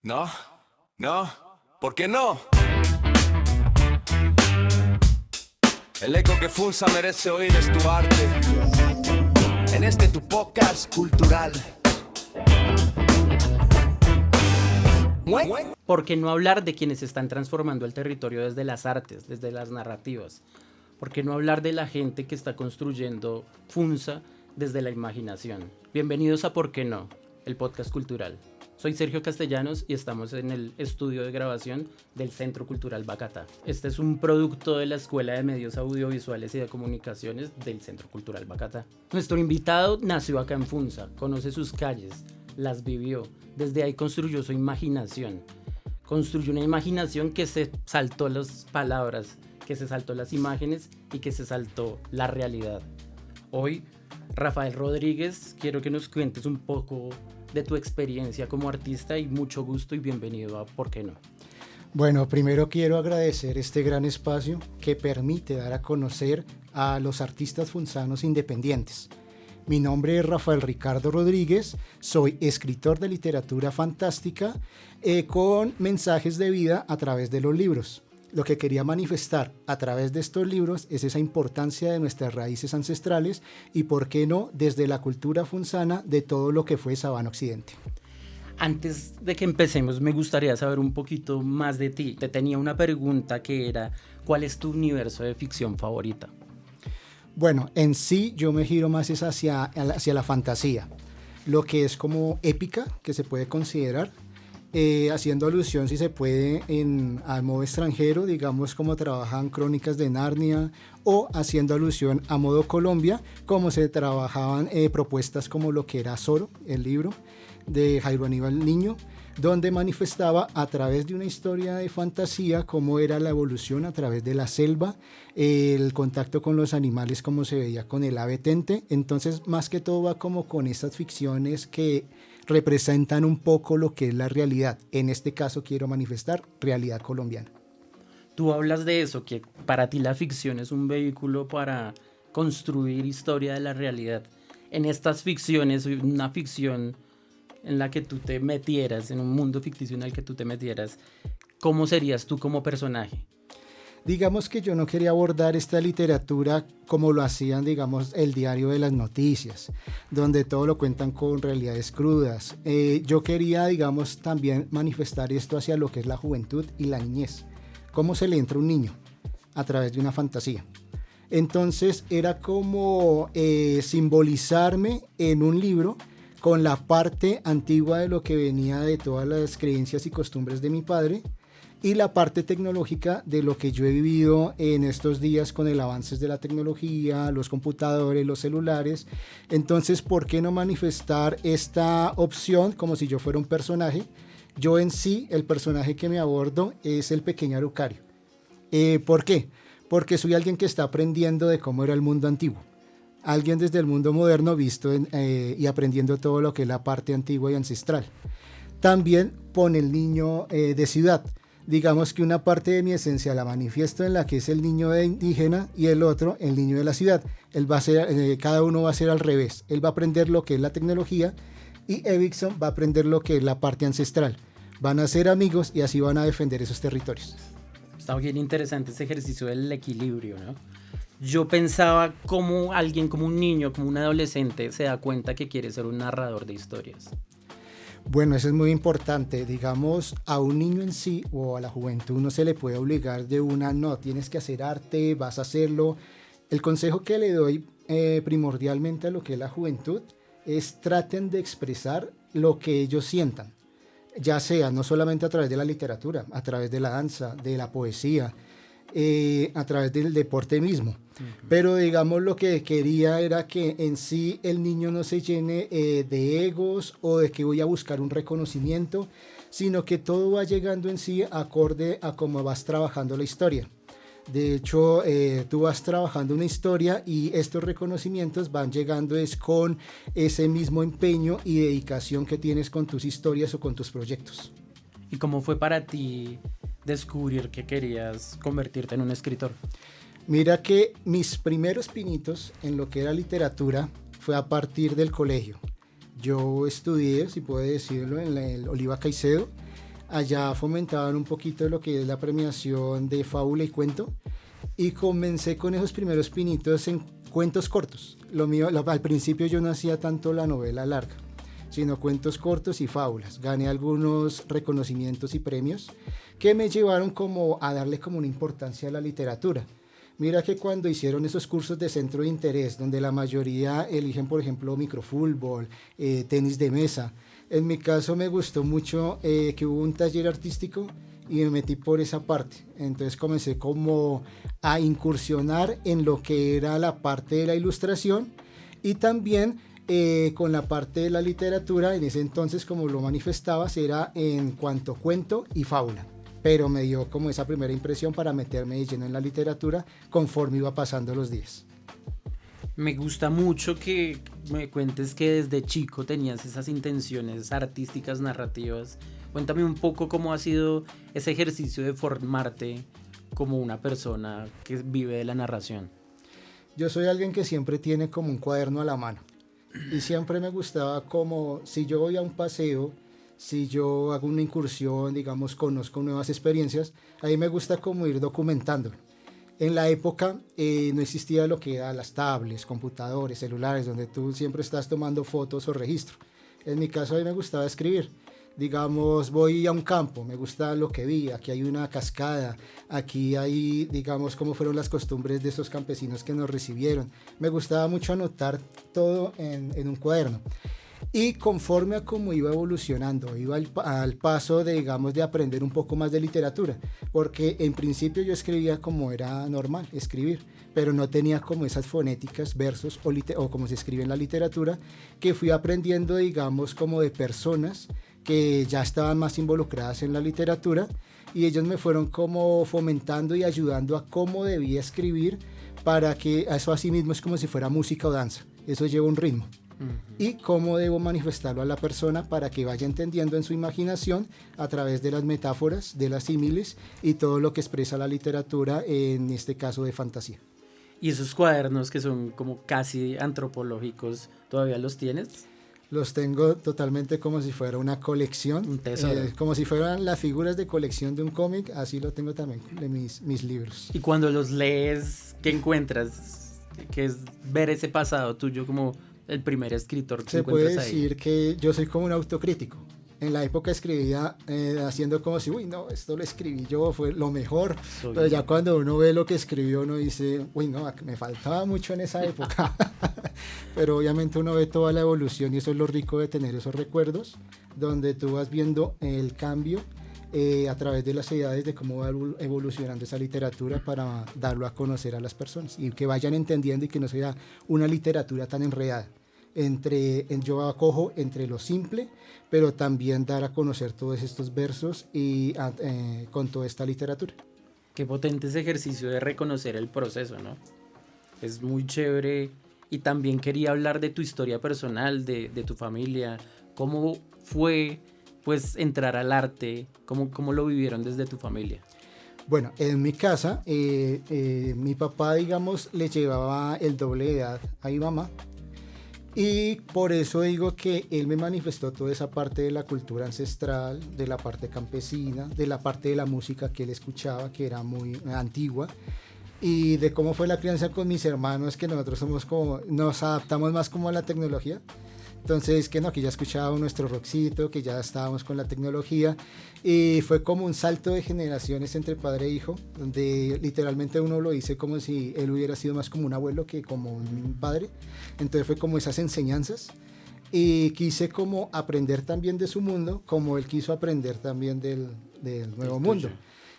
No, no, ¿por qué no? El eco que Funza merece oír es tu arte. En este tu podcast cultural. ¿Por qué no hablar de quienes están transformando el territorio desde las artes, desde las narrativas? ¿Por qué no hablar de la gente que está construyendo Funza desde la imaginación? Bienvenidos a ¿Por qué no?, el podcast cultural. Soy Sergio Castellanos y estamos en el estudio de grabación del Centro Cultural Bacatá. Este es un producto de la Escuela de Medios Audiovisuales y de Comunicaciones del Centro Cultural Bacatá. Nuestro invitado nació acá en Funza, conoce sus calles, las vivió, desde ahí construyó su imaginación. Construyó una imaginación que se saltó las palabras, que se saltó las imágenes y que se saltó la realidad. Hoy, Rafael Rodríguez, quiero que nos cuentes un poco de tu experiencia como artista y mucho gusto y bienvenido a ¿Por qué no? Bueno, primero quiero agradecer este gran espacio que permite dar a conocer a los artistas funzanos independientes. Mi nombre es Rafael Ricardo Rodríguez, soy escritor de literatura fantástica con mensajes de vida a través de los libros. Lo que quería manifestar a través de estos libros es esa importancia de nuestras raíces ancestrales y, por qué no, desde la cultura funzana de todo lo que fue Sabana Occidente. Antes de que empecemos, me gustaría saber un poquito más de ti. Te tenía una pregunta que era, ¿cuál es tu universo de ficción favorita? Bueno, en sí yo me giro más hacia la fantasía, lo que es como épica, que se puede considerar, haciendo alusión, si se puede, al modo extranjero, digamos como trabajan Crónicas de Narnia, o haciendo alusión a modo Colombia, como se trabajaban propuestas como lo que era Zorro, el libro de Jairo Aníbal Niño, donde manifestaba a través de una historia de fantasía cómo era la evolución a través de la selva, el contacto con los animales, como se veía con el ave tente. Entonces, más que todo va como con estas ficciones que representan un poco lo que es la realidad. En este caso quiero manifestar realidad colombiana. Tú hablas de eso, que para ti la ficción es un vehículo para construir historia de la realidad. En estas ficciones, una ficción en la que tú te metieras, en un mundo ficticio en el que tú te metieras, ¿cómo serías tú como personaje? Digamos que yo no quería abordar esta literatura como lo hacían, digamos, el diario de las noticias, donde todo lo cuentan con realidades crudas. Yo quería, digamos, también manifestar esto hacia lo que es la juventud y la niñez. ¿Cómo se le entra a un niño? A través de una fantasía. Entonces era como simbolizarme en un libro con la parte antigua de lo que venía de todas las creencias y costumbres de mi padre, y la parte tecnológica de lo que yo he vivido en estos días con el avance de la tecnología, los computadores, los celulares. Entonces, ¿por qué no manifestar esta opción como si yo fuera un personaje? Yo en sí, el personaje que me abordo es el pequeño Arucario. ¿Por qué? Porque soy alguien que está aprendiendo de cómo era el mundo antiguo. Alguien desde el mundo moderno visto y aprendiendo todo lo que es la parte antigua y ancestral. También pone el niño de ciudad. Digamos que una parte de mi esencia la manifiesto en la que es el niño de indígena y el otro el niño de la ciudad. Él va a ser, cada uno va a ser al revés. Él va a aprender lo que es la tecnología y Evickson va a aprender lo que es la parte ancestral. Van a ser amigos y así van a defender esos territorios. Está bien interesante ese ejercicio del equilibrio, ¿no? Yo pensaba como alguien, como un niño, como un adolescente, se da cuenta que quiere ser un narrador de historias. Bueno, eso es muy importante. Digamos, a un niño en sí o a la juventud no se le puede obligar de una, no, tienes que hacer arte, vas a hacerlo. El consejo que le doy primordialmente a lo que es la juventud es traten de expresar lo que ellos sientan, ya sea no solamente a través de la literatura, a través de la danza, de la poesía, a través del deporte mismo. Uh-huh. Pero digamos lo que quería era que en sí el niño no se llene de egos o de que voy a buscar un reconocimiento, sino que todo va llegando en sí acorde a cómo vas trabajando la historia. De hecho, tú vas trabajando una historia y estos reconocimientos van llegando es con ese mismo empeño y dedicación que tienes con tus historias o con tus proyectos. ¿Y cómo fue para ti descubrir que querías convertirte en un escritor? Mira que mis primeros pinitos en lo que era literatura fue a partir del colegio. Yo estudié, si puedo decirlo, en el Oliva Caicedo. allá fomentaban un poquito lo que es la premiación de fábula y cuento, y comencé con esos primeros pinitos en cuentos cortos. Lo mío, al principio yo no hacía tanto la novela larga, sino cuentos cortos y fábulas. Gané algunos reconocimientos y premios que me llevaron como a darle como una importancia a la literatura. Mira que cuando hicieron esos cursos de centro de interés, donde la mayoría eligen, por ejemplo, microfútbol, tenis de mesa, en mi caso me gustó mucho que hubo un taller artístico y me metí por esa parte. Entonces comencé como a incursionar en lo que era la parte de la ilustración y también con la parte de la literatura. En ese entonces, como lo manifestabas, era en cuanto cuento y fábula, pero me dio como esa primera impresión para meterme de lleno en la literatura conforme iba pasando los días. Me gusta mucho que me cuentes que desde chico tenías esas intenciones artísticas, narrativas. Cuéntame un poco cómo ha sido ese ejercicio de formarte como una persona que vive de la narración. Yo soy alguien que siempre tiene como un cuaderno a la mano y siempre me gustaba como si yo voy a un paseo, si yo hago una incursión, digamos, conozco nuevas experiencias, ahí me gusta como ir documentándolo. En la época no existía lo que eran las tablets, computadores, celulares, donde tú siempre estás tomando fotos o registro. En mi caso a mí me gustaba escribir. Digamos, voy a un campo, me gusta lo que vi, aquí hay una cascada, aquí hay, digamos, cómo fueron las costumbres de esos campesinos que nos recibieron. Me gustaba mucho anotar todo en un cuaderno. Y conforme a cómo iba evolucionando, iba al paso de, digamos, de aprender un poco más de literatura, porque en principio yo escribía como era normal, escribir, pero no tenía como esas fonéticas, versos o como se escribe en la literatura, que fui aprendiendo, digamos, como de personas que ya estaban más involucradas en la literatura, y ellos me fueron como fomentando y ayudando a cómo debía escribir, para que eso así mismo es como si fuera música o danza, eso lleva un ritmo. Y cómo debo manifestarlo a la persona para que vaya entendiendo en su imaginación a través de las metáforas, de las símiles y todo lo que expresa la literatura, en este caso de fantasía. ¿Y esos cuadernos que son como casi antropológicos, todavía los tienes? Los tengo totalmente como si fuera una colección, Un tesoro. Como si fueran las figuras de colección de un cómic, así lo tengo también de mis libros. Y cuando los lees, ¿qué encuentras? ¿Qué es ver ese pasado tuyo como el primer escritor que se encuentras puede decir ahí? que yo soy como un autocrítico. En la época escribía haciendo como si, uy, no, esto lo escribí yo, fue lo mejor. Pero ya cuando uno ve lo que escribió, uno dice, uy, no, me faltaba mucho en esa época. Pero obviamente uno ve toda la evolución y eso es lo rico de tener esos recuerdos, donde tú vas viendo el cambio a través de las edades de cómo va evolucionando esa literatura para darlo a conocer a las personas y que vayan entendiendo y que no sea una literatura tan enredada. Yo acojo entre lo simple, pero también dar a conocer todos estos versos y con toda esta literatura. Qué potente ese ejercicio de reconocer el proceso, ¿no? Es muy chévere. Y también quería hablar de tu historia personal, de tu familia. ¿Cómo fue, pues, entrar al arte? ¿Cómo lo vivieron desde tu familia? Bueno, en mi casa, mi papá, digamos, le llevaba el doble de edad a mi mamá. Y por eso digo que él me manifestó toda esa parte de la cultura ancestral, de la parte campesina, de la parte de la música que él escuchaba, que era muy antigua, y de cómo fue la crianza con mis hermanos, que nosotros nos adaptamos más como a la tecnología. Entonces, que ya escuchábamos nuestro rockcito, que ya estábamos con la tecnología, y fue como un salto de generaciones entre padre e hijo, donde literalmente uno lo dice como si él hubiera sido más como un abuelo que como un padre. Entonces fue como esas enseñanzas, y quise como aprender también de su mundo, como él quiso aprender también del nuevo mundo.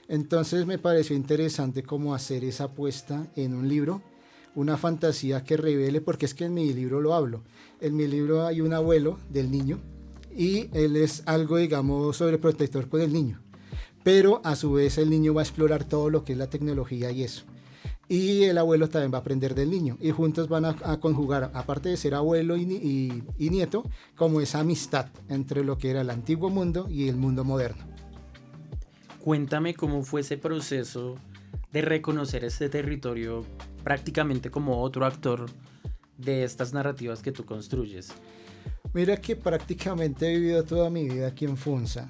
Entonces me pareció interesante como hacer esa apuesta en un libro, una fantasía que revele, porque es que en mi libro lo hablo. En mi libro hay un abuelo del niño y él es algo, digamos, sobreprotector con el niño, pero a su vez el niño va a explorar todo lo que es la tecnología y eso. Y el abuelo también va a aprender del niño y juntos van a conjugar, aparte de ser abuelo y nieto, como esa amistad entre lo que era el antiguo mundo y el mundo moderno. Cuéntame cómo fue ese proceso de reconocer este territorio prácticamente como otro actor de estas narrativas que tú construyes. Mira que prácticamente he vivido toda mi vida aquí en Funza.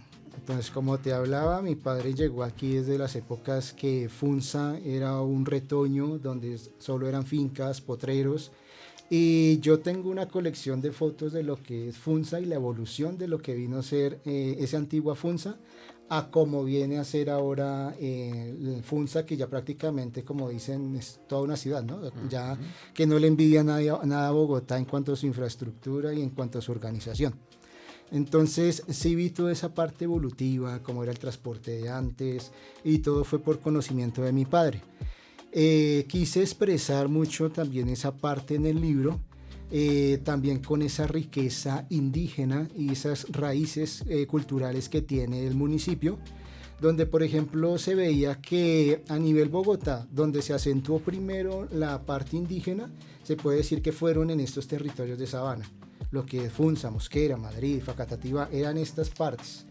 Entonces, como te hablaba, mi padre llegó aquí desde las épocas que Funza era un retoño donde solo eran fincas, potreros, y yo tengo una colección de fotos de lo que es Funza y la evolución de lo que vino a ser esa antigua Funza a como viene a ser ahora Funza, que ya prácticamente, como dicen, es toda una ciudad, ¿no? Ya que no le envidia nada a Bogotá en cuanto a su infraestructura y en cuanto a su organización. Entonces sí vi toda esa parte evolutiva, cómo era el transporte de antes, y todo fue por conocimiento de mi padre. Quise expresar mucho también esa parte en el libro, también con esa riqueza indígena y esas raíces culturales que tiene el municipio, donde por ejemplo se veía que a nivel Bogotá, donde se acentuó primero la parte indígena, se puede decir que fueron en estos territorios de sabana. Lo que es Funza, Mosquera, Madrid, Facatativá, eran estas partes.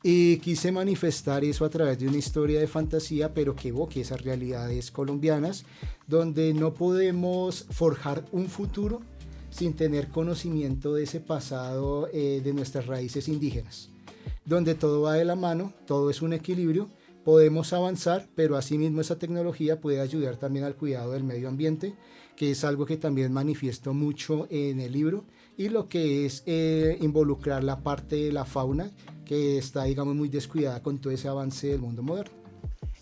Y quise manifestar eso a través de una historia de fantasía, pero que evoque esas realidades colombianas, donde no podemos forjar un futuro sin tener conocimiento de ese pasado de nuestras raíces indígenas, donde todo va de la mano, todo es un equilibrio, podemos avanzar, pero asimismo esa tecnología puede ayudar también al cuidado del medio ambiente, que es algo que también manifiesto mucho en el libro, y lo que es involucrar la parte de la fauna, que está, digamos, muy descuidada con todo ese avance del mundo moderno.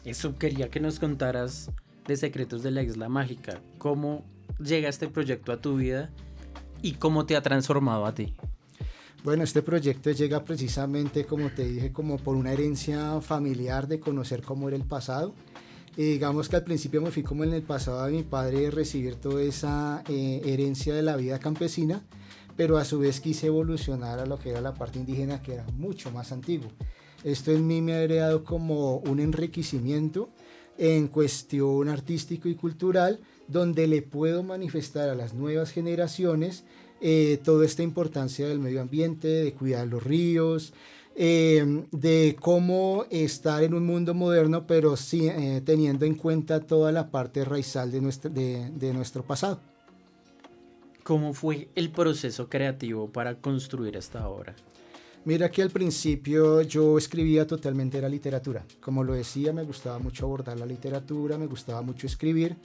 Eso quería que nos contaras de Secretos de la Isla Mágica. ¿Cómo llega este proyecto a tu vida y cómo te ha transformado a ti? Bueno, este proyecto llega precisamente, como te dije, como por una herencia familiar de conocer cómo era el pasado. Digamos que al principio me fui como en el pasado de mi padre, recibir toda esa herencia de la vida campesina, pero a su vez quise evolucionar a lo que era la parte indígena, que era mucho más antiguo. Esto en mí me ha heredado como un enriquecimiento en cuestión artístico y cultural, donde le puedo manifestar a las nuevas generaciones toda esta importancia del medio ambiente, de cuidar los ríos, de cómo estar en un mundo moderno, pero sí teniendo en cuenta toda la parte raizal de nuestro pasado. ¿Cómo fue el proceso creativo para construir esta obra? Mira que al principio yo escribía totalmente la literatura. Como lo decía, me gustaba mucho abordar la literatura, me gustaba mucho escribir,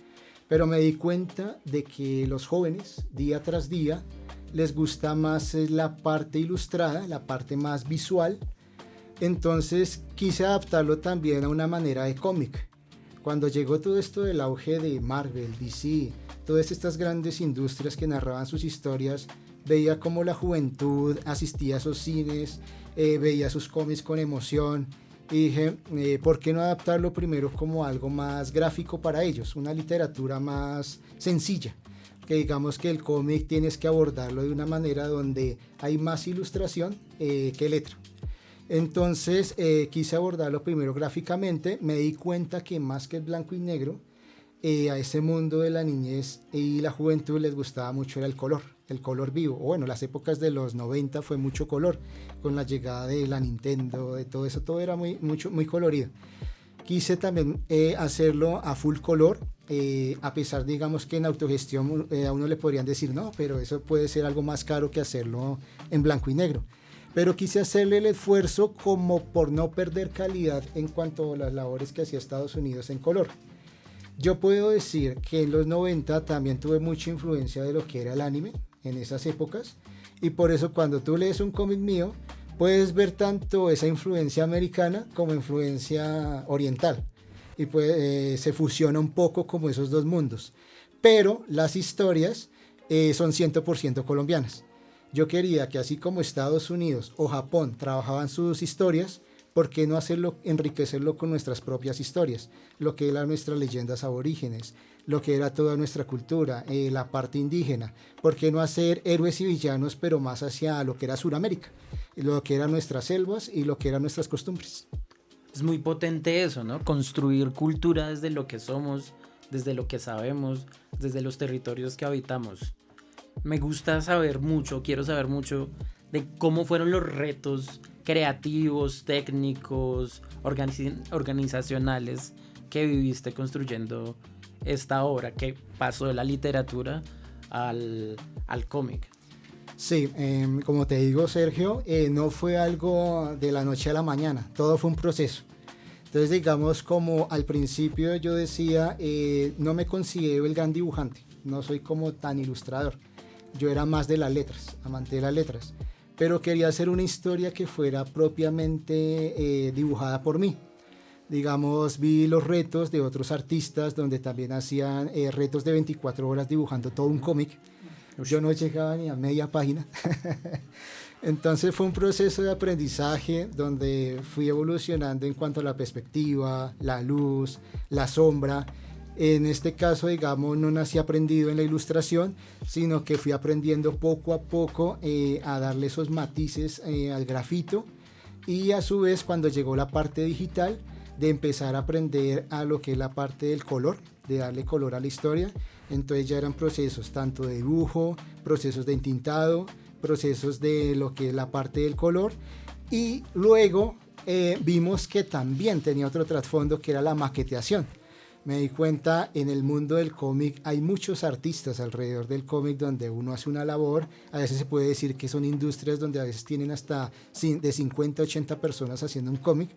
pero me di cuenta de que los jóvenes, día tras día, les gusta más la parte ilustrada, la parte más visual. Entonces quise adaptarlo también a una manera de cómic. Cuando llegó todo esto del auge de Marvel, DC, todas estas grandes industrias que narraban sus historias, veía cómo la juventud asistía a esos cines, veía sus cómics con emoción, y dije, ¿por qué no adaptarlo primero como algo más gráfico para ellos? Una literatura más sencilla, que digamos que el cómic tienes que abordarlo de una manera donde hay más ilustración que letra. Entonces quise abordarlo primero gráficamente, me di cuenta que más que el blanco y negro, a ese mundo de la niñez y la juventud les gustaba mucho era el color vivo. Bueno, las épocas de los 90 fue mucho color, con la llegada de la Nintendo, de todo eso, todo era muy colorido. Quise también hacerlo a full color, a pesar, digamos, que en autogestión a uno le podrían decir, no, pero eso puede ser algo más caro que hacerlo en blanco y negro. Pero quise hacerle el esfuerzo como por no perder calidad en cuanto a las labores que hacía Estados Unidos en color. Yo puedo decir que en los 90 también tuve mucha influencia de lo que era el anime en esas épocas, y por eso cuando tú lees un cómic mío puedes ver tanto esa influencia americana como influencia oriental, y pues, se fusiona un poco como esos dos mundos, pero las historias son 100% colombianas. Yo quería que así como Estados Unidos o Japón trabajaban sus historias, ¿por qué no enriquecerlo con nuestras propias historias? Lo que eran nuestras leyendas aborígenes, lo que era toda nuestra cultura, la parte indígena. ¿Por qué no hacer héroes y villanos, pero más hacia lo que era Sudamérica? Lo que eran nuestras selvas y lo que eran nuestras costumbres. Es muy potente eso, ¿no? Construir cultura desde lo que somos, desde lo que sabemos, desde los territorios que habitamos. Me gusta saber mucho, quiero saber mucho de cómo fueron los retos creativos, técnicos, organizacionales que viviste construyendo esta obra que pasó de la literatura al cómic. Sí, como te digo, Sergio, no fue algo de la noche a la mañana, todo fue un proceso. Entonces, digamos, como al principio yo decía, no me considero el gran dibujante, no soy como tan ilustrador. Yo era más de las letras, amante de las letras, pero quería hacer una historia que fuera propiamente dibujada por mí. Digamos, vi los retos de otros artistas donde también hacían retos de 24 horas dibujando todo un cómic. Yo no llegaba ni a media página. Entonces fue un proceso de aprendizaje donde fui evolucionando en cuanto a la perspectiva, la luz, la sombra. En este caso, digamos, no nací aprendido en la ilustración, sino que fui aprendiendo poco a poco a darle esos matices al grafito, y a su vez, cuando llegó la parte digital, de empezar a aprender a lo que es la parte del color, de darle color a la historia. Entonces ya eran procesos tanto de dibujo, procesos de entintado, procesos de lo que es la parte del color, y luego vimos que también tenía otro trasfondo, que era la maqueteación. Me di cuenta, en el mundo del cómic hay muchos artistas alrededor del cómic donde uno hace una labor. A veces se puede decir que son industrias donde a veces tienen hasta de 50 a 80 personas haciendo un cómic.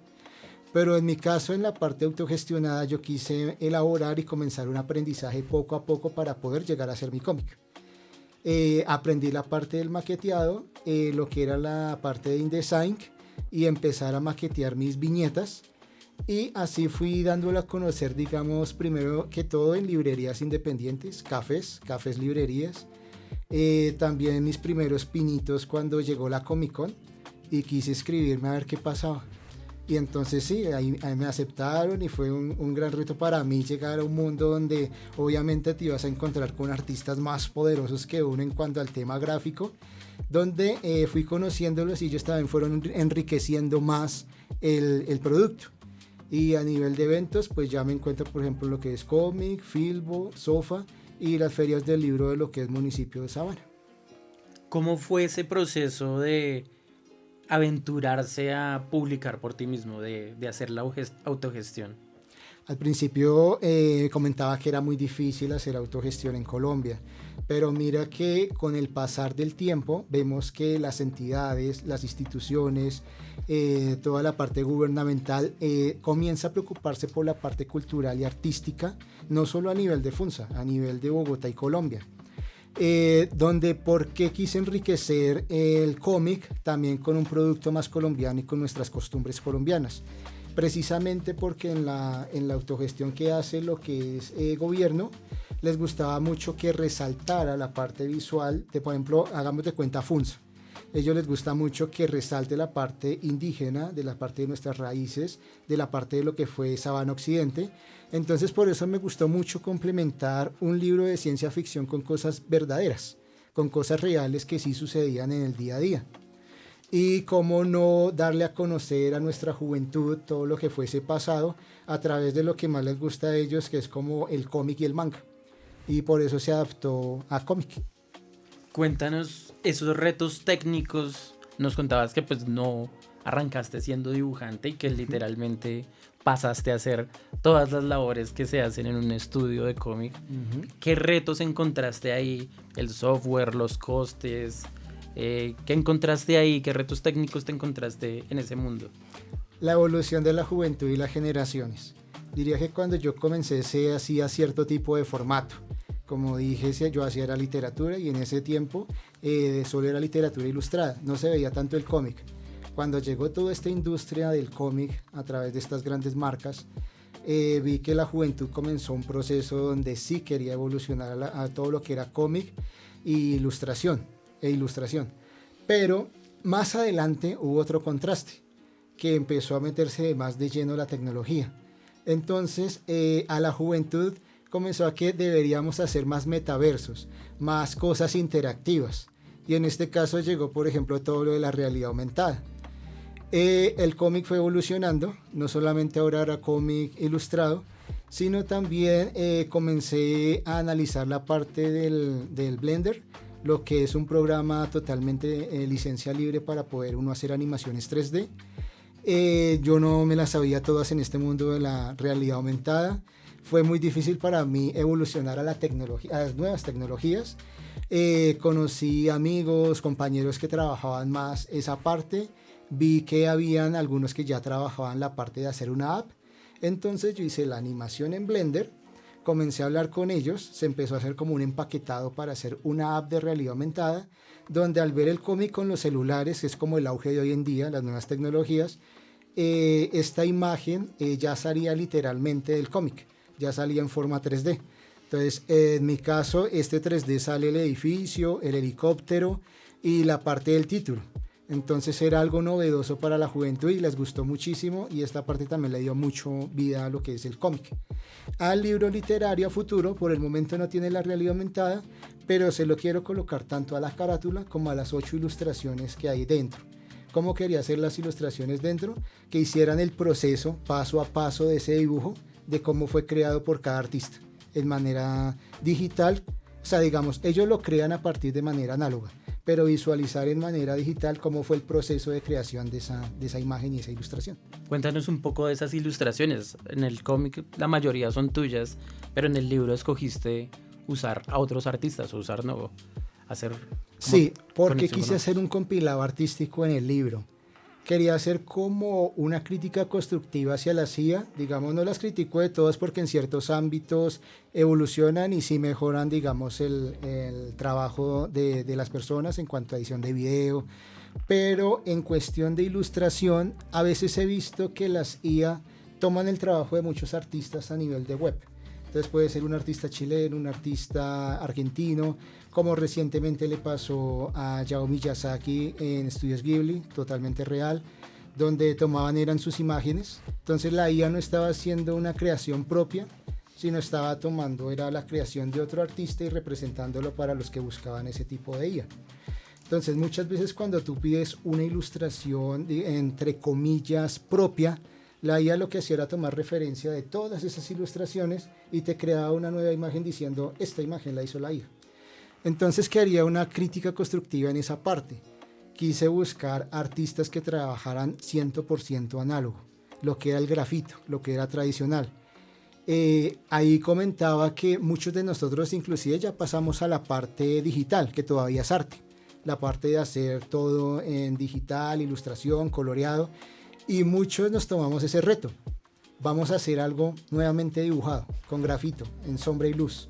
Pero en mi caso, en la parte autogestionada, yo quise elaborar y comenzar un aprendizaje poco a poco para poder llegar a hacer mi cómic. Aprendí la parte del maqueteado, lo que era la parte de InDesign, y empezar a maquetear mis viñetas. Y así fui dándolo a conocer, digamos, primero que todo en librerías independientes, cafés librerías. También mis primeros pinitos cuando llegó la Comic Con, y quise escribirme a ver qué pasaba. Y entonces sí, ahí me aceptaron, y fue un gran reto para mí llegar a un mundo donde obviamente te ibas a encontrar con artistas más poderosos que uno en cuanto al tema gráfico, donde fui conociéndolos y ellos también fueron enriqueciendo más el producto. Y a nivel de eventos, pues ya me encuentro, por ejemplo, lo que es Cómic, Filbo, Sofa y las ferias del libro de lo que es municipio de Sabana. ¿Cómo fue ese proceso de aventurarse a publicar por ti mismo, de hacer la autogestión? Al principio comentaba que era muy difícil hacer autogestión en Colombia, pero mira que con el pasar del tiempo vemos que las entidades, las instituciones, toda la parte gubernamental comienza a preocuparse por la parte cultural y artística, no solo a nivel de Funza, a nivel de Bogotá y Colombia. Donde por qué quise enriquecer el cómic también con un producto más colombiano y con nuestras costumbres colombianas, precisamente porque en la autogestión que hace lo que es gobierno, les gustaba mucho que resaltara la parte visual de, por ejemplo, hagamos de cuenta Funza. Ellos les gusta mucho que resalte la parte indígena, de la parte de nuestras raíces, de la parte de lo que fue Sabana Occidente. Entonces por eso me gustó mucho complementar un libro de ciencia ficción con cosas verdaderas, con cosas reales que sí sucedían en el día a día. Y cómo no darle a conocer a nuestra juventud todo lo que fuese pasado a través de lo que más les gusta a ellos, que es como el cómic y el manga. Y por eso se adaptó a cómic. Cuéntanos esos retos técnicos. Nos contabas que pues no arrancaste siendo dibujante y que literalmente pasaste a hacer todas las labores que se hacen en un estudio de cómic. ¿Qué retos encontraste ahí? El software, los costes, ¿qué encontraste ahí? ¿Qué retos técnicos te encontraste en ese mundo? La evolución de la juventud y las generaciones. Diría que cuando yo comencé se hacía cierto tipo de formato. Como dije, yo hacía la literatura, y en ese tiempo solo era literatura ilustrada, no se veía tanto el cómic. Cuando llegó toda esta industria del cómic a través de estas grandes marcas, vi que la juventud comenzó un proceso donde sí quería evolucionar a todo lo que era cómic e ilustración. Pero más adelante hubo otro contraste, que empezó a meterse más de lleno la tecnología. Entonces a la juventud comenzó a que deberíamos hacer más metaversos, más cosas interactivas. Y en este caso llegó, por ejemplo, todo lo de la realidad aumentada. El cómic fue evolucionando, no solamente ahora era cómic ilustrado, sino también comencé a analizar la parte del Blender, lo que es un programa totalmente licencia libre para poder uno hacer animaciones 3D. Yo no me las sabía todas en este mundo de la realidad aumentada, fue muy difícil para mí evolucionar a la tecnología, a las nuevas tecnologías. Conocí amigos, compañeros que trabajaban más esa parte. Vi que habían algunos que ya trabajaban la parte de hacer una app. Entonces yo hice la animación en Blender, comencé a hablar con ellos, se empezó a hacer como un empaquetado para hacer una app de realidad aumentada, donde al ver el cómic con los celulares, que es como el auge de hoy en día, las nuevas tecnologías, esta imagen ya salía literalmente del cómic, ya salía en forma 3D. Entonces, en mi caso, este 3D sale el edificio, el helicóptero y la parte del título. Entonces era algo novedoso para la juventud y les gustó muchísimo, y esta parte también le dio mucho vida a lo que es el cómic. Al libro literario a futuro, por el momento no tiene la realidad aumentada, pero se lo quiero colocar tanto a la carátula como a las 8 ilustraciones que hay dentro. ¿Cómo quería hacer las ilustraciones dentro? Que hicieran el proceso paso a paso de ese dibujo, de cómo fue creado por cada artista, en manera digital. O sea, digamos, ellos lo crean a partir de manera análoga, pero visualizar en manera digital cómo fue el proceso de creación de esa imagen y esa ilustración. Cuéntanos un poco de esas ilustraciones. En el cómic la mayoría son tuyas, pero en el libro escogiste usar a otros artistas o usar nuevo, hacer... Sí, porque quise hacer un compilado artístico en el libro. Quería hacer como una crítica constructiva hacia la CIA. Digamos, no las critico de todas porque en ciertos ámbitos evolucionan y sí mejoran, digamos, el trabajo de las personas en cuanto a edición de video. Pero en cuestión de ilustración, a veces he visto que las IA toman el trabajo de muchos artistas a nivel de web. Entonces puede ser un artista chileno, un artista argentino, como recientemente le pasó a Hayao Miyazaki en Estudios Ghibli, totalmente real, donde eran sus imágenes. Entonces la IA no estaba haciendo una creación propia, sino estaba tomando, era la creación de otro artista y representándolo para los que buscaban ese tipo de IA. Entonces muchas veces cuando tú pides una ilustración, entre comillas, propia, la IA lo que hacía era tomar referencia de todas esas ilustraciones y te creaba una nueva imagen diciendo, esta imagen la hizo la IA. Entonces quería una crítica constructiva en esa parte. Quise buscar artistas que trabajaran 100% análogo, lo que era el grafito, lo que era tradicional. Ahí comentaba que muchos de nosotros inclusive ya pasamos a la parte digital, que todavía es arte. La parte de hacer todo en digital, ilustración, coloreado. Y muchos nos tomamos ese reto. Vamos a hacer algo nuevamente dibujado, con grafito, en sombra y luz.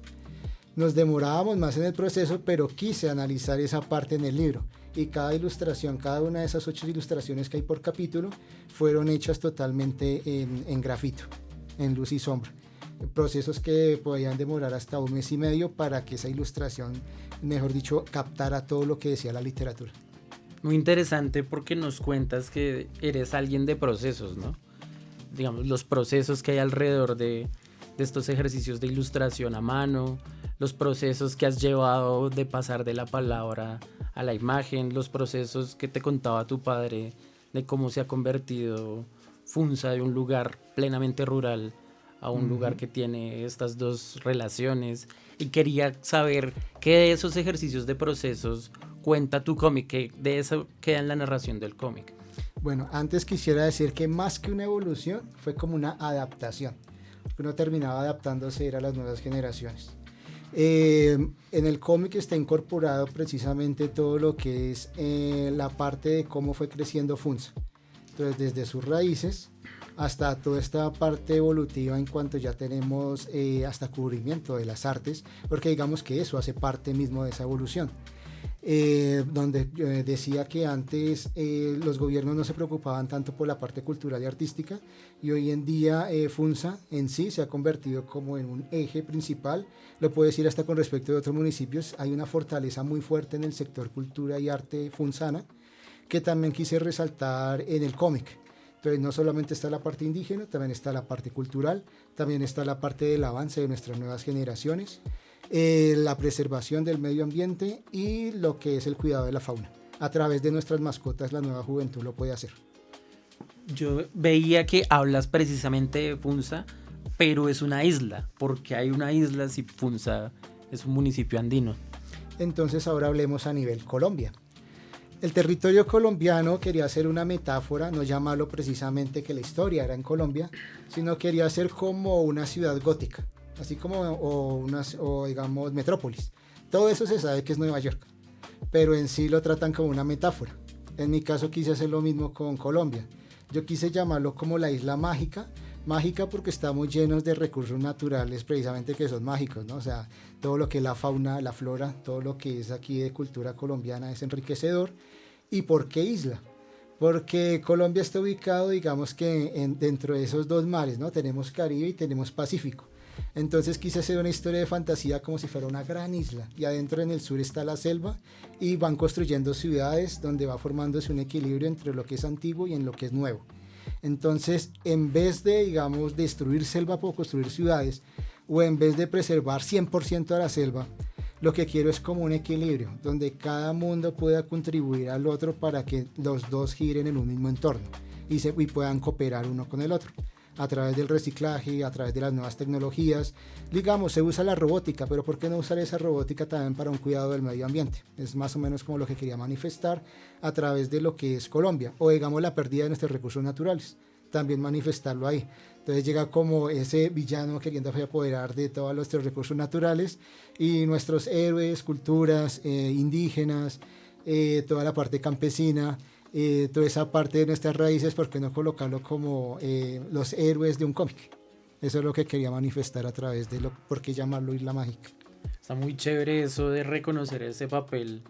Nos demorábamos más en el proceso, pero quise analizar esa parte en el libro. Y cada ilustración, cada una de esas 8 ilustraciones que hay por capítulo, fueron hechas totalmente en grafito, en luz y sombra. Procesos que podían demorar hasta 1 mes y medio para que esa ilustración, mejor dicho, captara todo lo que decía la literatura. Muy interesante porque nos cuentas que eres alguien de procesos, ¿no? Digamos, los procesos que hay alrededor de estos ejercicios de ilustración a mano, los procesos que has llevado de pasar de la palabra a la imagen, los procesos que te contaba tu padre de cómo se ha convertido Funza de un lugar plenamente rural a un lugar que tiene estas dos relaciones. Y quería saber qué de esos ejercicios de procesos cuenta tu cómic, que de eso queda en la narración del cómic. Bueno, antes quisiera decir que más que una evolución, fue como una adaptación. Uno terminaba adaptándose a las nuevas generaciones. En el cómic está incorporado precisamente todo lo que es la parte de cómo fue creciendo Funza. Entonces, desde sus raíces hasta toda esta parte evolutiva en cuanto ya tenemos hasta cubrimiento de las artes, porque digamos que eso hace parte mismo de esa evolución. Donde decía que antes los gobiernos no se preocupaban tanto por la parte cultural y artística, y hoy en día Funza en sí se ha convertido como en un eje principal. Lo puedo decir hasta con respecto de otros municipios, hay una fortaleza muy fuerte en el sector cultura y arte funzana, que también quise resaltar en el cómic. Entonces no solamente está la parte indígena, también está la parte cultural, también está la parte del avance de nuestras nuevas generaciones, la preservación del medio ambiente y lo que es el cuidado de la fauna. A través de nuestras mascotas la nueva juventud lo puede hacer. Yo veía que hablas precisamente de Funza, pero es una isla. ¿Por qué hay una isla si Funza es un municipio andino? Entonces ahora hablemos a nivel Colombia. El territorio colombiano quería hacer una metáfora, no llamarlo precisamente que la historia era en Colombia, sino quería ser como una ciudad gótica, así como o digamos metrópolis. Todo eso se sabe que es Nueva York, pero en sí lo tratan como una metáfora. En mi caso quise hacer lo mismo con Colombia. Yo quise llamarlo como la isla mágica, mágica porque estamos llenos de recursos naturales precisamente que son mágicos, ¿no? O sea, todo lo que es la fauna, la flora, todo lo que es aquí de cultura colombiana es enriquecedor. ¿Y por qué isla? Porque Colombia está ubicado, digamos que dentro de esos dos mares, ¿no? Tenemos Caribe y tenemos Pacífico. Entonces quise hacer una historia de fantasía como si fuera una gran isla y adentro en el sur está la selva y van construyendo ciudades donde va formándose un equilibrio entre lo que es antiguo y en lo que es nuevo. Entonces, en vez de, digamos, destruir selva por construir ciudades o en vez de preservar 100% de la selva, lo que quiero es como un equilibrio donde cada mundo pueda contribuir al otro para que los dos giren en un mismo entorno y puedan cooperar uno con el otro. A través del reciclaje, a través de las nuevas tecnologías. Digamos, se usa la robótica, pero ¿por qué no usar esa robótica también para un cuidado del medio ambiente? Es más o menos como lo que quería manifestar a través de lo que es Colombia, o digamos la pérdida de nuestros recursos naturales, también manifestarlo ahí. Entonces llega como ese villano queriendo apoderar de todos nuestros recursos naturales y nuestros héroes, culturas, indígenas, toda la parte campesina, toda esa parte de nuestras raíces, ¿por qué no colocarlo como los héroes de un cómic? Eso es lo que quería manifestar a través de ¿por qué llamarlo Isla Mágica? Está muy chévere eso de reconocer ese papel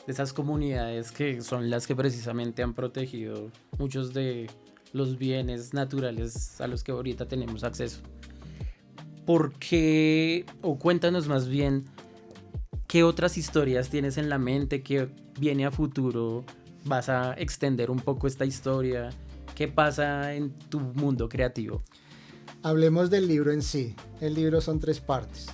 de esas comunidades que son las que precisamente han protegido muchos de los bienes naturales a los que ahorita tenemos acceso. ¿Por qué, o cuéntanos más bien, qué otras historias tienes en la mente que viene a futuro? ¿Vas a extender un poco esta historia? ¿Qué pasa en tu mundo creativo? Hablemos del libro en sí. El libro son 3 partes.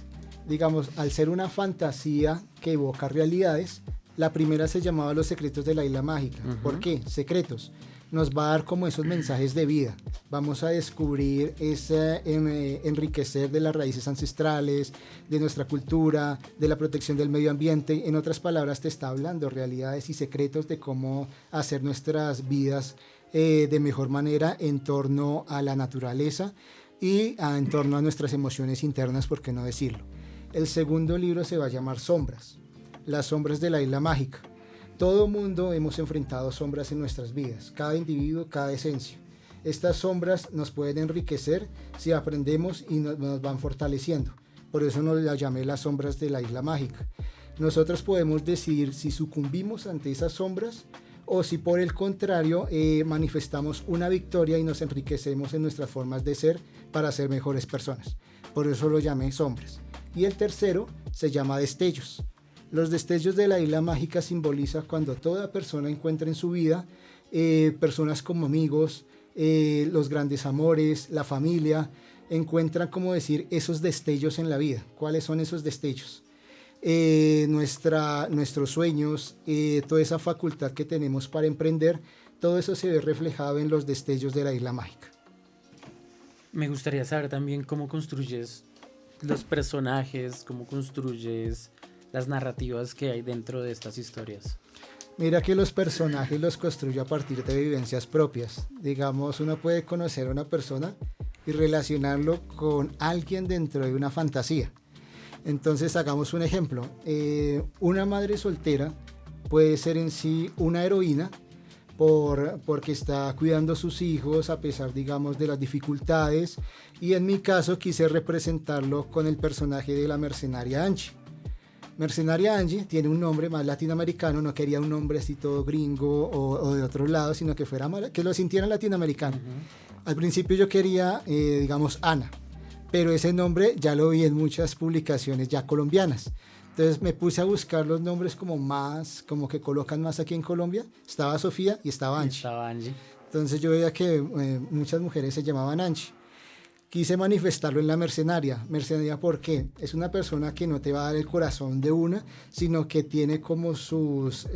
Digamos, al ser una fantasía que evoca realidades, la primera se llamaba Los secretos de la Isla Mágica. ¿Por qué? Secretos. Nos va a dar como esos mensajes de vida. Vamos a descubrir ese enriquecer de las raíces ancestrales, de nuestra cultura, de la protección del medio ambiente. En otras palabras, te está hablando realidades y secretos de cómo hacer nuestras vidas de mejor manera en torno a la naturaleza y en torno a nuestras emociones internas, por qué no decirlo. El segundo libro se va a llamar Sombras, las sombras de la Isla Mágica. Todo mundo hemos enfrentado sombras en nuestras vidas, cada individuo, cada esencia. Estas sombras nos pueden enriquecer si aprendemos y nos van fortaleciendo. Por eso nos las llamé las sombras de la Isla Mágica. Nosotros podemos decidir si sucumbimos ante esas sombras o si por el contrario manifestamos una victoria y nos enriquecemos en nuestras formas de ser para ser mejores personas. Por eso lo llamé sombras. Y el tercero se llama destellos. Los destellos de la Isla Mágica simboliza cuando toda persona encuentra en su vida personas como amigos, los grandes amores, la familia, encuentran, como decir, esos destellos en la vida. ¿Cuáles son esos destellos? Nuestros sueños, toda esa facultad que tenemos para emprender, todo eso se ve reflejado en los destellos de la Isla Mágica. Me gustaría saber también cómo construyes los personajes, cómo construyes las narrativas que hay dentro de estas historias. Mira que los personajes los construyo a partir de vivencias propias. Digamos, uno puede conocer a una persona y relacionarlo con alguien dentro de una fantasía. Entonces, hagamos un ejemplo. Una madre soltera puede ser en sí una heroína porque está cuidando a sus hijos a pesar, digamos, de las dificultades. Y en mi caso quise representarlo con el personaje de la mercenaria Angie. Mercenaria Angie tiene un nombre más latinoamericano, no quería un nombre así todo gringo o de otro lado, sino que que lo sintieran latinoamericano. Al principio yo quería, digamos, Ana, pero ese nombre ya lo vi en muchas publicaciones ya colombianas. Entonces me puse a buscar los nombres como que colocan más aquí en Colombia. Estaba Sofía y estaba Angie. Estaba Angie. Entonces yo veía que muchas mujeres se llamaban Angie. quise manifestarlo en la mercenaria. Mercenaria, ¿por qué? Es una persona que no te va a dar el corazón de una, sino que tiene como sus,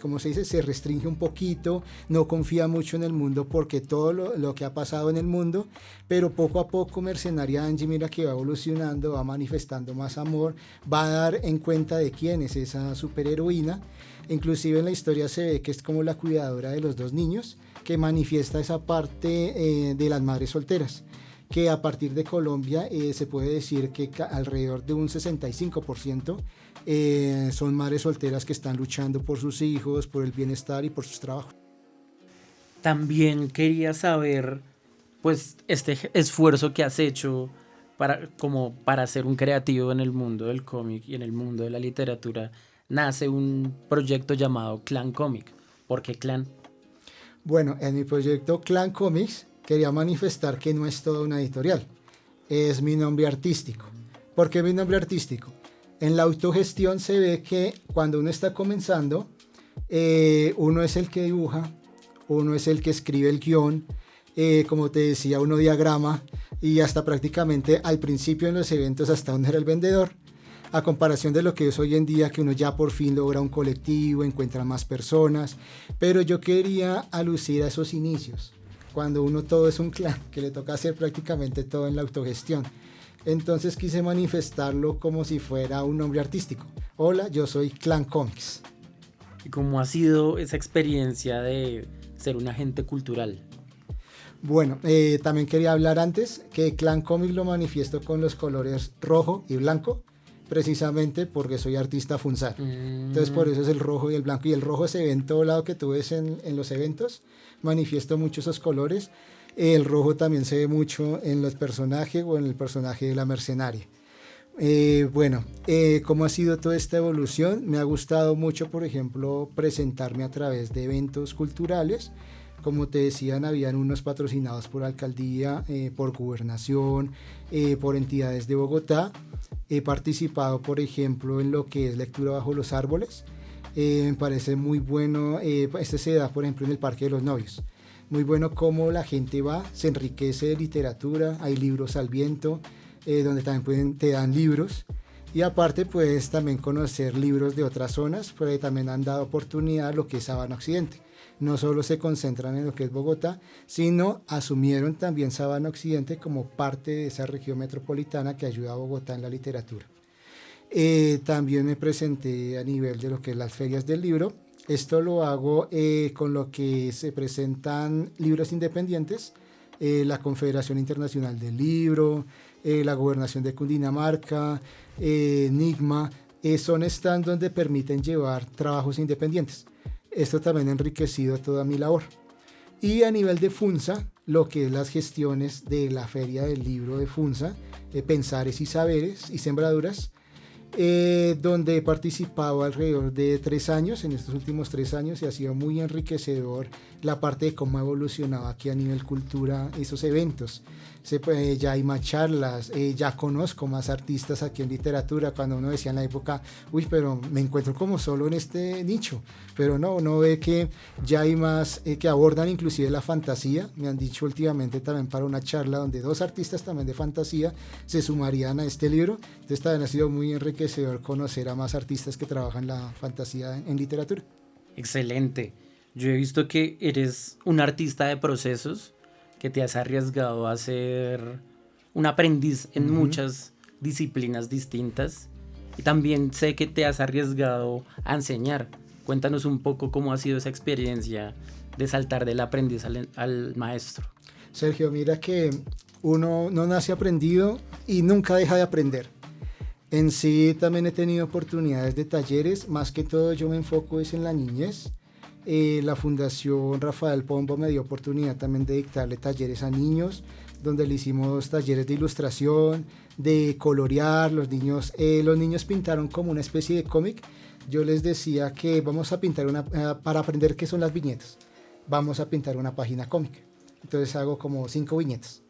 ¿cómo se dice? Se restringe un poquito, no confía mucho en el mundo porque todo lo que ha pasado en el mundo, pero poco a poco Mercenaria Angie, mira que va evolucionando, va manifestando más amor, va a dar en cuenta de quién es esa superheroína. Inclusive en la historia se ve que es como la cuidadora de los dos niños, que manifiesta esa parte de las madres solteras, que a partir de Colombia se puede decir que alrededor de un 65% son madres solteras que están luchando por sus hijos, por el bienestar y por sus trabajos. También quería saber, pues, este esfuerzo que has hecho para ser un creativo en el mundo del cómic y en el mundo de la literatura. Nace un proyecto llamado Clan Comic. ¿Por qué Clan? Bueno, en mi proyecto Clan Comics quería manifestar que no es toda una editorial, es mi nombre artístico. ¿Por qué mi nombre artístico? En la autogestión se ve que cuando uno está comenzando, uno es el que dibuja, uno es el que escribe el guión, como te decía, uno diagrama y hasta prácticamente al principio en los eventos hasta uno era el vendedor. A comparación de lo que es hoy en día, que uno ya por fin logra un colectivo, encuentra más personas, pero yo quería alucir a esos inicios, cuando uno todo es un clan, que le toca hacer prácticamente todo en la autogestión. Entonces quise manifestarlo como si fuera un nombre artístico. Hola, yo soy Clan Comics. ¿Y cómo ha sido esa experiencia de ser un agente cultural? Bueno, también quería hablar antes que Clan Comics lo manifiesto con los colores rojo y blanco, precisamente porque soy artista funzal. Entonces por eso es el rojo y el blanco, y el rojo se ve en todo lado que tú ves en los eventos, manifiesto mucho esos colores. El rojo también se ve mucho en los personajes o en el personaje de la mercenaria. ¿Cómo ha sido toda esta evolución? Me ha gustado mucho, por ejemplo, presentarme a través de eventos culturales. Como te decían, habían unos patrocinados por alcaldía, por gobernación, por entidades de Bogotá. He participado, por ejemplo, en lo que es lectura bajo los árboles. Me parece muy bueno, este se da, por ejemplo, en el Parque de los Novios. Muy bueno cómo la gente va, se enriquece de literatura, hay libros al viento, donde también te dan libros. Y aparte puedes también conocer libros de otras zonas, porque también han dado oportunidad a lo que es Sabana Occidente. No solo se concentran en lo que es Bogotá, sino asumieron también Sabana Occidente como parte de esa región metropolitana que ayuda a Bogotá en la literatura. También me presenté a nivel de lo que es las ferias del libro. Esto lo hago con lo que se presentan libros independientes, la Confederación Internacional del Libro, la Gobernación de Cundinamarca, Enigma, son stands donde permiten llevar trabajos independientes. Esto también ha enriquecido toda mi labor. Y a nivel de FUNSA, lo que es las gestiones de la Feria del Libro de FUNSA, Pensares y Saberes y Sembraduras, donde he participado alrededor de 3 años, en estos últimos 3 años, y ha sido muy enriquecedor la parte de cómo ha evolucionado aquí a nivel cultura esos eventos. Ya hay más charlas, ya conozco más artistas aquí en literatura. Cuando uno decía en la época, uy, pero me encuentro como solo en este nicho, pero no, uno ve que ya hay más que abordan inclusive la fantasía. Me han dicho últimamente también para una charla donde 2 artistas también de fantasía se sumarían a este libro. Entonces también ha sido muy enriquecedor conocer a más artistas que trabajan la fantasía en literatura. Excelente. Yo he visto que eres un artista de procesos, que te has arriesgado a ser un aprendiz en muchas disciplinas distintas, y también sé que te has arriesgado a enseñar. Cuéntanos un poco cómo ha sido esa experiencia de saltar del aprendiz al maestro. Sergio, mira que uno no nace aprendido y nunca deja de aprender. En sí también he tenido oportunidades de talleres, más que todo yo me enfoco es en la niñez. La Fundación Rafael Pombo me dio oportunidad también de dictarle talleres a niños, donde le hicimos talleres de ilustración, de colorear. Los niños pintaron como una especie de cómic. Yo les decía que vamos a pintar para aprender qué son las viñetas, vamos a pintar una página cómica. Entonces hago como 5 viñetas.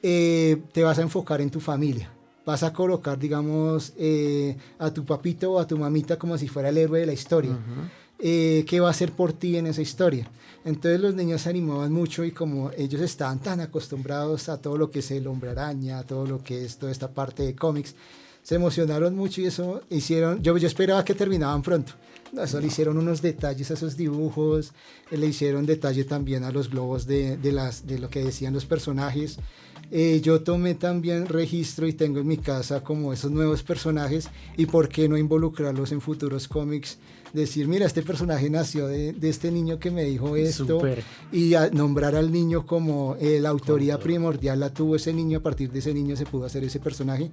Te vas a enfocar en tu familia. Vas a colocar, digamos, a tu papito o a tu mamita como si fuera el héroe de la historia. ¿qué va a hacer por ti en esa historia? Entonces los niños se animaban mucho y como ellos estaban tan acostumbrados a todo lo que es el Hombre Araña, a todo lo que es toda esta parte de cómics, se emocionaron mucho y eso hicieron, yo esperaba que terminaban pronto. No, eso le hicieron unos detalles a esos dibujos, le hicieron detalle también a los globos de lo que decían los personajes. Yo tomé también registro y tengo en mi casa como esos nuevos personajes y por qué no involucrarlos en futuros cómics, decir, mira, este personaje nació de este niño que me dijo esto. Super. Y nombrar al niño como la autoría primordial la tuvo ese niño, a partir de ese niño se pudo hacer ese personaje.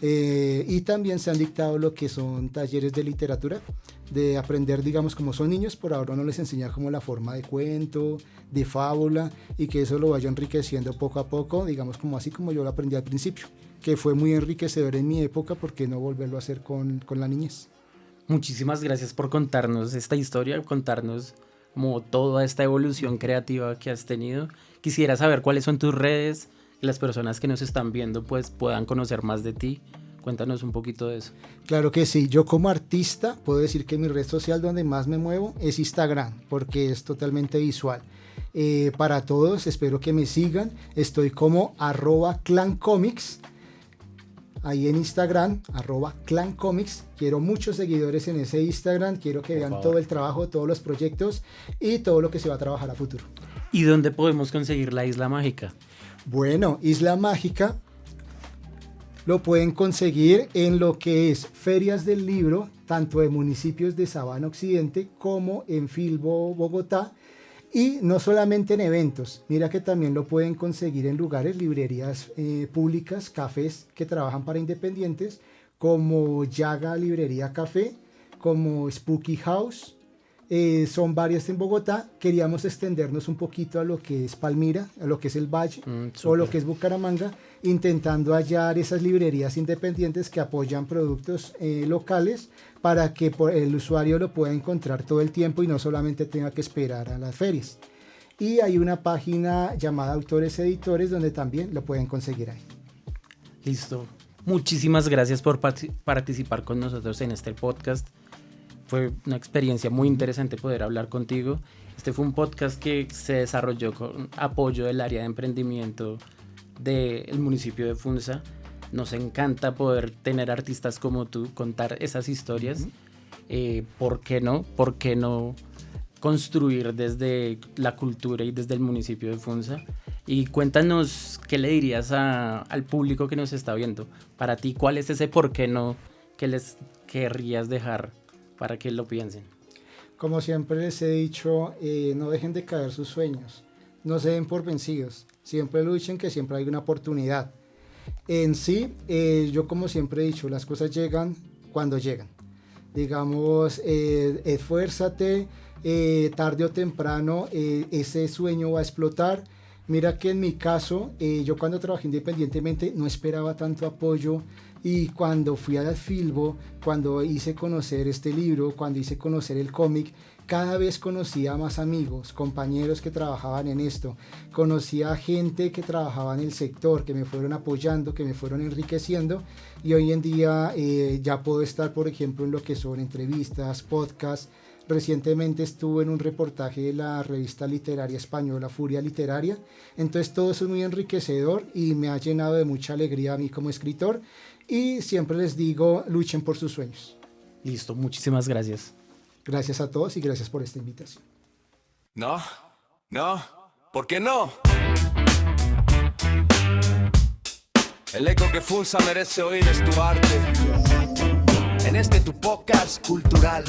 Y también se han dictado lo que son talleres de literatura, de aprender, digamos, como son niños, por ahora no les enseñar como la forma de cuento, de fábula, y que eso lo vaya enriqueciendo poco a poco, digamos, como así como yo lo aprendí al principio, que fue muy enriquecedor en mi época, ¿por qué no volverlo a hacer con la niñez? Muchísimas gracias por contarnos esta historia, contarnos como toda esta evolución creativa que has tenido. Quisiera saber cuáles son tus redes, que las personas que nos están viendo pues puedan conocer más de ti. Cuéntanos un poquito de eso. Claro que sí, yo como artista puedo decir que mi red social donde más me muevo es Instagram, porque es totalmente visual. Para todos, espero que me sigan, estoy como @clancomics, ahí en Instagram, @clancomics, quiero muchos seguidores en ese Instagram, quiero que vean todo el trabajo, todos los proyectos y todo lo que se va a trabajar a futuro. ¿Y dónde podemos conseguir la Isla Mágica? Bueno, Isla Mágica lo pueden conseguir en lo que es ferias del libro, tanto de municipios de Sabana Occidente como en Filbo, Bogotá, y no solamente en eventos, mira que también lo pueden conseguir en lugares, librerías públicas, cafés que trabajan para independientes, como Yaga Librería Café, como Spooky House, son varias en Bogotá. Queríamos extendernos un poquito a lo que es Palmira, a lo que es el Valle, o lo que es Bucaramanga, intentando hallar esas librerías independientes que apoyan productos locales para que el usuario lo pueda encontrar todo el tiempo y no solamente tenga que esperar a las ferias. Y hay una página llamada Autores Editores donde también lo pueden conseguir ahí. Listo. Muchísimas gracias por participar con nosotros en este podcast. Fue una experiencia muy interesante poder hablar contigo. Este fue un podcast que se desarrolló con apoyo del área de emprendimiento del municipio de Funza. Nos encanta poder tener artistas como tú, contar esas historias. ¿Por qué no? ¿Por qué no construir desde la cultura y desde el municipio de Funza? Y cuéntanos qué le dirías al público que nos está viendo. Para ti, ¿cuál es ese por qué no que les querrías dejar para que lo piensen? Como siempre les he dicho, no dejen de caer sus sueños, no se den por vencidos, siempre luchen, que siempre hay una oportunidad. En sí, yo como siempre he dicho, las cosas llegan cuando llegan. Digamos, esfuérzate, tarde o temprano ese sueño va a explotar. Mira que en mi caso, yo cuando trabajé independientemente no esperaba tanto apoyo, y cuando fui a la Filbo, cuando hice conocer este libro, cuando hice conocer el cómic, cada vez conocía más amigos, compañeros que trabajaban en esto, conocía gente que trabajaba en el sector, que me fueron apoyando, que me fueron enriqueciendo, y hoy en día ya puedo estar, por ejemplo, en lo que son entrevistas, podcasts. Recientemente estuve en un reportaje de la revista literaria española Furia Literaria, entonces todo eso es muy enriquecedor y me ha llenado de mucha alegría a mí como escritor, y siempre les digo, luchen por sus sueños. Listo, muchísimas gracias. Gracias a todos y gracias por esta invitación. No, ¿por qué no? El eco que Funza merece oír es tu arte. En este tu podcast cultural.